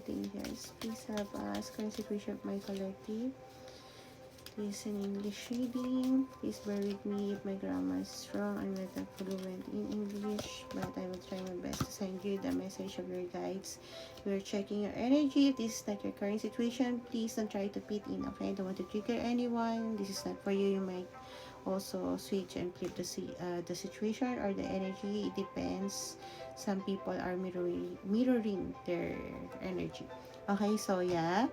reading, guys. Please help us. Current situation of my collective. Please an English reading. Please bear with me if my grammar is wrong. I'm not that fluent in English, but I will try my best to send you the message of your guides. We're checking your energy. If this is not your current situation, please don't try to fit in, okay? Don't want to trigger anyone. This is not for you. You might also switch and flip the situation or the energy. It depends. Some people are mirroring their energy. Okay, so yeah.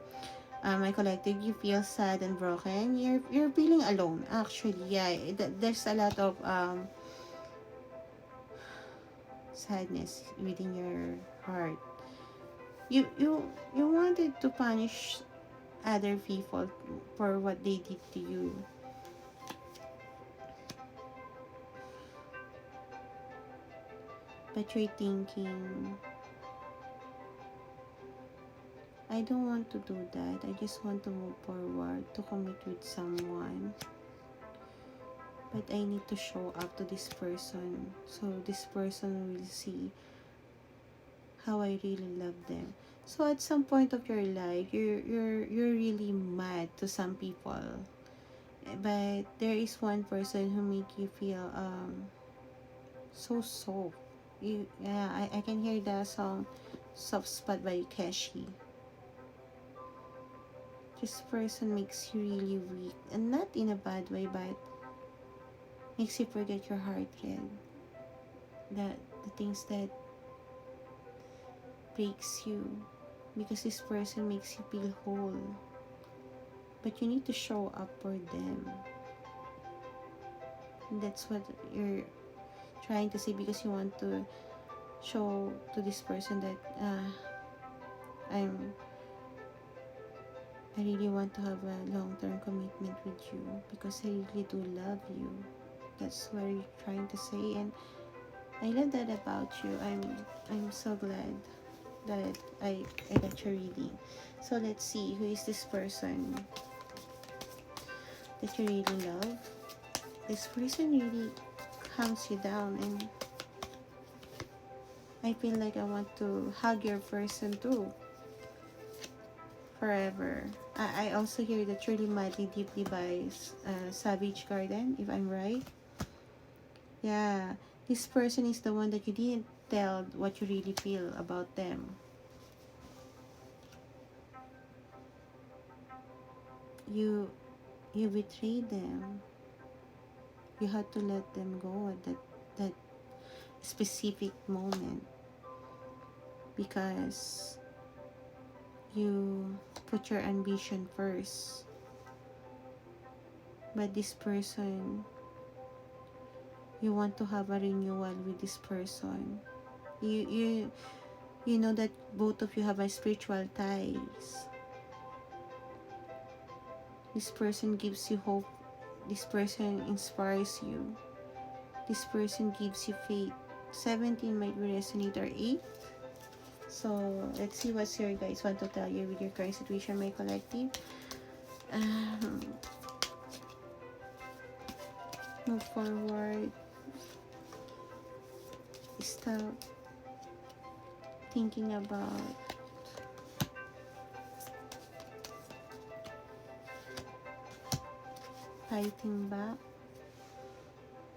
My collective, you feel sad and broken. You're feeling alone. Actually, yeah, there's a lot of sadness within your heart. You wanted to punish other people for what they did to you. But you're thinking, I don't want to do that. I just want to move forward, to commit with someone. But I need to show up to this person, so this person will see how I really love them. So at some point of your life, you're really mad to some people, but there is one person who make you feel so soft. I can hear the song "Soft Spot" by Keshi. This person makes you really weak, and not in a bad way, but makes you forget your heart rate. The things that breaks you, because this person makes you feel whole. But you need to show up for them. And that's what you're trying to say, because you want to show to this person that I really want to have a long-term commitment with you, because I really do love you. That's what you're trying to say, and I love that about you. I'm so glad that I got your reading. So let's see, who is this person that you really love? This person really calms you down, and I feel like I want to hug your person too, forever. I also hear the Truly Madly Deeply by Savage Garden, if I'm right. Yeah, this person is the one that you didn't tell what you really feel about them. You betrayed them. You had to let them go at that specific moment, because you put your ambition first. But this person, you want to have a renewal with this person. You know that both of you have a spiritual ties. This person gives you hope. This person inspires you. This person gives you faith. 17 might resonate, or 8. So let's see what your guys want to tell you with your current situation, my collective. Move forward. Stop thinking about fighting back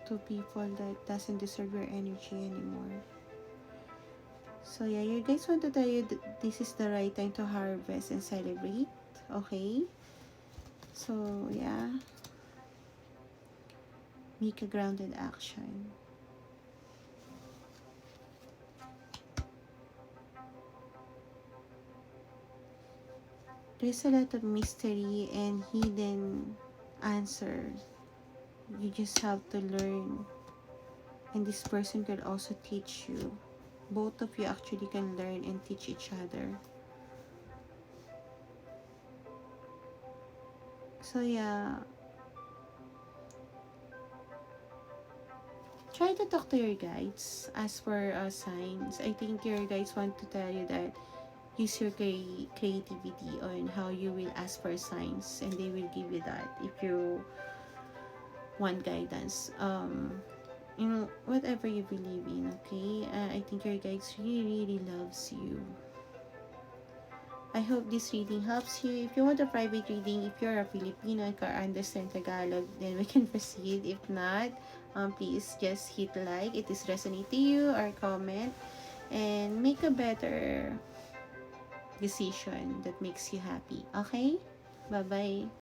to people that doesn't deserve your energy anymore. So yeah, you guys want to tell you that this is the right time to harvest and celebrate. Okay? So yeah, make a grounded action. There's a lot of mystery and hidden answer. You just have to learn, and this person can also teach you. Both of you actually can learn and teach each other. So yeah, try to talk to your guides. As for signs, I think your guides want to tell you that use your creativity on how you will ask for signs, and they will give you that if you want guidance. Whatever you believe in, okay? I think your guides really loves you. I hope this reading helps you. If you want a private reading, if you're a Filipino and can understand Tagalog, then we can proceed. If not, please just hit like it is resonate to you or comment and make a better decision that makes you happy. Okay? Bye-bye.